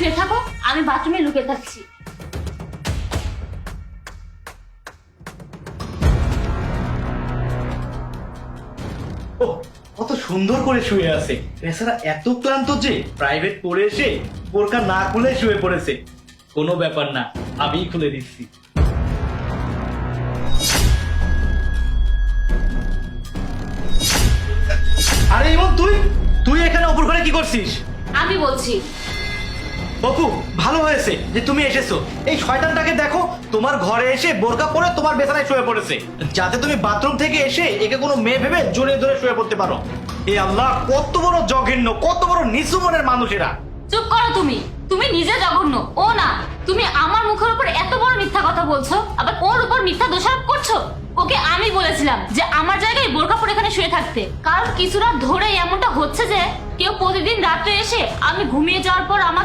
শুয়ে থাকো, আমি বাথরুমে লুকিয়ে থাকছি। ও কত সুন্দর করে শুয়ে আছে। বেচারা এত ক্লান্ত যে প্রাইভেট পড়ে এসে বোরকা না খুলে শুয়ে পড়েছে। কোনো ব্যাপার না, আমিই খুলে দিচ্ছি। আরে ইমন, তুই তুই এখানে অপর ঘরে কি করছিস? আমি বলছি, অপু, ভালো হয়েছে যে তুমি এসেছো। এই শয়তানটাকে দেখো, তোমার ঘরে এসে বোরকা পরে তোমার বিছানায় শুয়ে পড়েছে, যাতে তুমি বাথরুম থেকে এসে একে কোনো মেয়ে ভেবে জড়িয়ে ধরে শুয়ে পড়তে পারো। এ আল্লাহ, কত বড় জঘন্য, কত বড় নিচু মনের মানুষেরা। চুপ করো তুমি। তুমি নিজে জঘন্য, ও না। তুমি আমার মুখের উপর এত বড় মিথ্যা কথা বলছো, আবার ওর উপর মিথ্যা দোষারোপ করছো। ওকে আমি বলেছিলাম যে আমার জায়গায় বোরকা পরে এখানে শুয়ে থাকতে, কারণ কিছু রাত ধরে এমনটা হচ্ছে যে কেউ প্রতিদিন রাত্রে এসে আমি ঘুমিয়ে যাওয়ার পর আমার